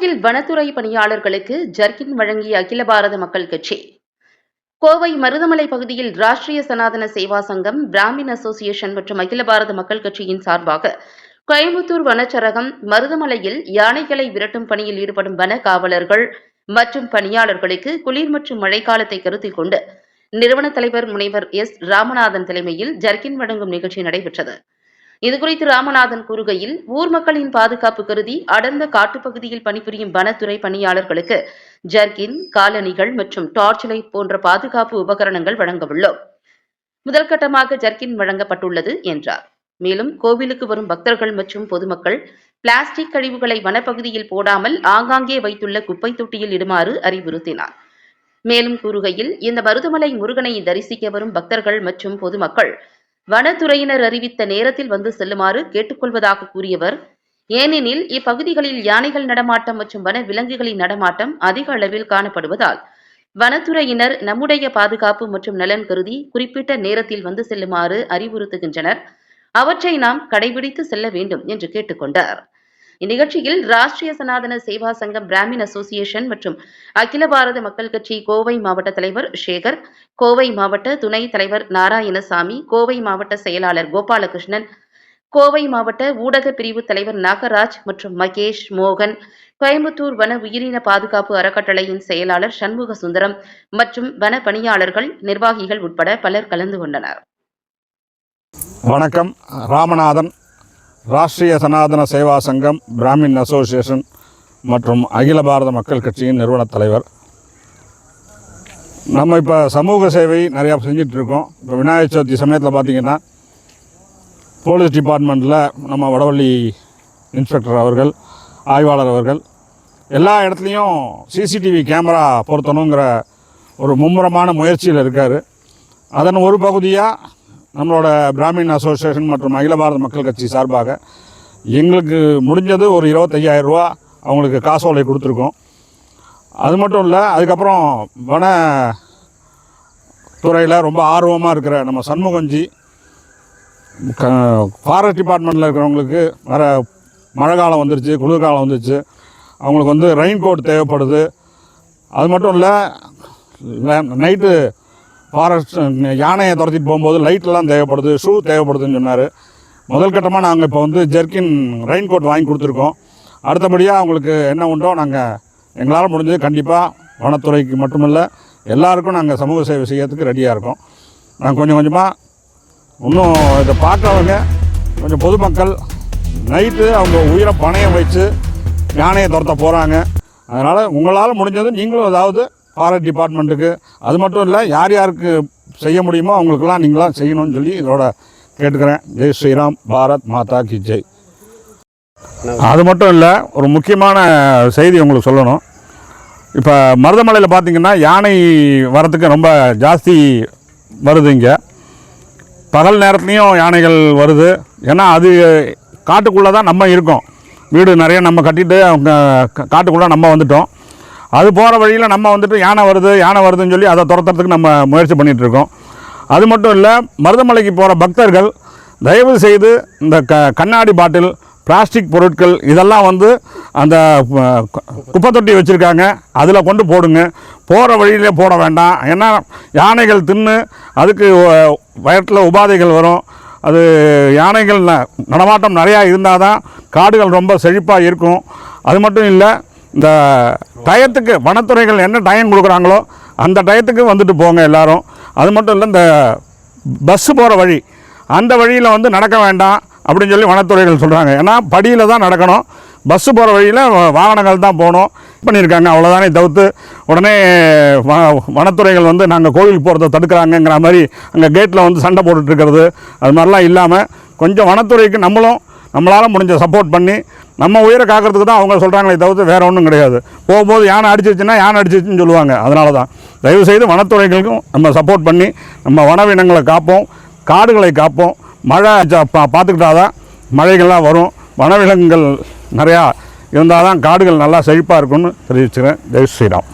கோவையில் வனத்துறை பணியாளர்களுக்கு ஜர்கின் வழங்கிய அகில பாரத மக்கள் கட்சி. கோவை மருதமலை பகுதியில் ராஷ்டிரிய சனாதன சேவா சங்கம், பிராமின் அசோசியேஷன் மற்றும் அகில பாரத மக்கள் கட்சியின் சார்பாக கோயம்புத்தூர் வனச்சரகம் மருதமலையில் யானைகளை விரட்டும் பணியில் ஈடுபடும் வன காவலர்கள் மற்றும் பணியாளர்களுக்கு குளிர் மற்றும் மழைக்காலத்தை கருத்தில் கொண்டு நிறுவன தலைவர் முனைவர் எஸ். ராமநாதன் தலைமையில் ஜர்கின் வழங்கும் நிகழ்ச்சி நடைபெற்றது. இதுகுறித்து ராமநாதன் கூறுகையில், ஊர் மக்களின் பாதுகாப்பு கருதி அடர்ந்த காட்டுப்பகுதியில் பணிபுரியும் வனத்துறை பணியாளர்களுக்கு ஜர்கின், காலணிகள் மற்றும் டார்ச் லைட் போன்ற பாதுகாப்பு உபகரணங்கள் வழங்க உள்ளோம். முதல் கட்டமாக ஜர்கின் வழங்கப்பட்டுள்ளது என்றார். மேலும் கோவிலுக்கு வரும் பக்தர்கள் மற்றும் பொதுமக்கள் பிளாஸ்டிக் கழிவுகளை வனப்பகுதியில் போடாமல் ஆங்காங்கே வைத்துள்ள குப்பை தொட்டியில் இடுமாறு அறிவுறுத்தினார். மேலும் கூறுகையில், இந்த மருதமலை முருகனை தரிசிக்க வரும் பக்தர்கள் மற்றும் பொதுமக்கள் வனத்துறையினர் அறிவித்த நேரத்தில் வந்து செல்லுமாறு கேட்டுக்கொள்வதாக கூறியவர், ஏனெனில் இப்பகுதிகளில் யானைகள் நடமாட்டம் மற்றும் வன விலங்குகளின் நடமாட்டம் அதிக அளவில் காணப்படுவதால் வனத்துறையினர் நம்முடைய பாதுகாப்பு மற்றும் நலன் கருதி குறிப்பிட்ட நேரத்தில் வந்து செல்லுமாறு அறிவுறுத்துகின்றனர். அவற்றை நாம் கடைபிடித்து செல்ல வேண்டும் என்று கேட்டுக்கொண்டார். இந்நிகழ்ச்சியில் ராஷ்டிரிய சனாதன சேவா சங்கம், பிராமின் அசோசியேஷன் மற்றும் அகில பாரத மக்கள் கட்சி கோவை மாவட்ட தலைவர் சேகர், கோவை மாவட்ட துணைத் தலைவர் நாராயணசாமி, கோவை மாவட்ட செயலாளர் கோபாலகிருஷ்ணன், கோவை மாவட்ட ஊடக பிரிவு தலைவர் நாகராஜ் மற்றும் மகேஷ், மோகன், கோயம்புத்தூர் வன உயிரின பாதுகாப்பு அறக்கட்டளையின் செயலாளர் சண்முக சுந்தரம் மற்றும் வன பணியாளர்கள், நிர்வாகிகள் உட்பட பலர் கலந்து கொண்டனர். வணக்கம். ராமநாதன், ராஷ்டிரிய சனாதன சேவா சங்கம், பிராமின் அசோசியேஷன் மற்றும் அகில பாரத மக்கள் கட்சியின் நிறுவன தலைவர். நம்ம இப்போ சமூக சேவை நிறையா செஞ்சிட்ருக்கோம். இப்போ விநாயகர் சதுர்த்தி சமயத்தில் பார்த்திங்கன்னா போலீஸ் டிபார்ட்மெண்ட்டில் நம்ம வடவள்ளி இன்ஸ்பெக்டர் அவர்கள், ஆய்வாளர் அவர்கள் எல்லா இடத்துலையும் சிசிடிவி கேமரா பொருத்தணுங்கிற ஒரு மும்முரமான முயற்சியில் இருக்கார். அதன் ஒரு பகுதியாக நம்மளோட பிராமின் அசோசியேஷன் மற்றும் அகில பாரத மக்கள் கட்சி சார்பாக எங்களுக்கு முடிஞ்சது ஒரு 25,000 ரூபா அவங்களுக்கு காசோலை கொடுத்துருக்கோம். அது மட்டும் இல்லை, அதுக்கப்புறம் வன துறையில் ரொம்ப ஆர்வமாக இருக்கிற நம்ம சண்முகஞ்சி, ஃபாரஸ்ட் டிபார்ட்மெண்ட்டில் இருக்கிறவங்களுக்கு வர மழை காலம் வந்துருச்சு, குளிர்காலம் வந்துருச்சு, அவங்களுக்கு வந்து ரெயின் கோட் தேவைப்படுது. அது மட்டும் இல்லை, நைட்டு ஃபாரஸ்ட் யானையை துரத்திட்டு போகும்போது லைட்டெல்லாம் தேவைப்படுது, ஷூ தேவைப்படுதுன்னு சொன்னார். முதல் கட்டமாக நாங்கள் இப்போ வந்து ஜர்கின், ரெயின் கோட் வாங்கி கொடுத்துருக்கோம். அடுத்தபடியாக அவங்களுக்கு என்ன உண்டோ நாங்கள் எங்களால் முடிஞ்சது கண்டிப்பாக வனத்துறைக்கு மட்டுமில்லை எல்லாருக்கும் நாங்கள் சமூக சேவை செய்யறதுக்கு ரெடியாக இருக்கோம். நாங்கள் கொஞ்சம் கொஞ்சமாக இன்னும் இதை பார்க்குறவங்க கொஞ்சம் பொதுமக்கள் நைட்டு அவங்க உயிரை பணையம் வச்சு யானையை துரத்த போகிறாங்க. அதனால் உங்களால் முடிஞ்சது நீங்களும் ஏதாவது ஃபாரஸ்ட் டிபார்ட்மெண்ட்டுக்கு, அது மட்டும் இல்லை யார் யாருக்கு செய்ய முடியுமோ அவங்களுக்கெல்லாம் நீங்களாம் செய்யணும்னு சொல்லி இதோட கேட்டுக்கிறேன். ஜெய் ஸ்ரீராம், பாரத் மாதா கி ஜெய். அது மட்டும் இல்லை, ஒரு முக்கியமான செய்தி உங்களுக்கு சொல்லணும். இப்போ மருதமலையில் பார்த்திங்கன்னா யானை வரத்துக்கு ரொம்ப ஜாஸ்தி வருது. இங்கே பகல் நேரத்துலேயும் யானைகள் வருது. ஏன்னா அது காட்டுக்குள்ளே தான் நம்ம இருக்கோம். வீடு நிறைய நம்ம கட்டிட்டு அவங்க காட்டுக்குள்ளே நம்ம வந்துட்டோம். அது போகிற வழியில் நம்ம வந்துட்டு யானை வருதுன்னு சொல்லி அதை துரத்துறதுக்கு நம்ம முயற்சி பண்ணிகிட்ருக்கோம். அது மட்டும் இல்லை, மருதமலைக்கு போகிற பக்தர்கள் தயவு செய்து இந்த கண்ணாடி பாட்டில், பிளாஸ்டிக் பொருட்கள் இதெல்லாம் வந்து அந்த குப்பை தொட்டி வச்சுருக்காங்க, அதில் கொண்டு போடுங்க. போகிற வழியிலே போட வேண்டாம். ஏன்னா யானைகள் தின்னு அதுக்கு வயிற்றில் உபாதைகள் வரும். அது யானைகள் நடமாட்டம் நிறையா இருந்தால் தான் காடுகள் ரொம்ப செழிப்பாக இருக்கும். அது மட்டும் இல்லை, இந்த டயத்துக்கு வனத்துறைகள் என்ன டயம் கொடுக்குறாங்களோ அந்த டயத்துக்கு வந்துட்டு போங்க எல்லோரும். அது மட்டும் இல்லை, இந்த பஸ்ஸு போகிற வழி, அந்த வழியில் வந்து நடக்க வேண்டாம் அப்படின்னு சொல்லி வனத்துறைகள் சொல்கிறாங்க. ஏன்னா படியில் தான் நடக்கணும், பஸ்ஸு போகிற வழியில் வாகனங்கள் தான் போகணும் பண்ணியிருக்காங்க. அவ்வளோதானே தவிர்த்து உடனே வனத்துறைகள் வந்து நாங்கள் கோவிலுக்கு போகிறத தடுக்கிறாங்கங்கிற மாதிரி அங்கே கேட்டில் வந்து சண்டை போட்டுட்ருக்கிறது அது மாதிரிலாம் இல்லாமல் கொஞ்சம் வனத்துறைக்கு நம்மளால் முடிஞ்ச சப்போர்ட் பண்ணி நம்ம உயிரை காக்கிறதுக்கு தான் அவங்க சொல்கிறாங்களே தவிர்த்து வேறு ஒன்றும் கிடையாது. போகும்போது யானை அடிச்சிருச்சுன்னு சொல்லுவாங்க. அதனால தான் தயவுசெய்து வனத்துறைகளுக்கும் நம்ம சப்போர்ட் பண்ணி நம்ம வனவினங்களை காப்போம், காடுகளை காப்போம். மழை பார்த்துக்கிட்டால் தான் மழைகள்லாம் வரும். வனவிலங்குகள் நிறையா இருந்தால் தான் காடுகள் நல்லா செழிப்பாக இருக்கும்னு தெரிவிச்சுக்கிறேன். ஜெய் ஸ்ரீராம்.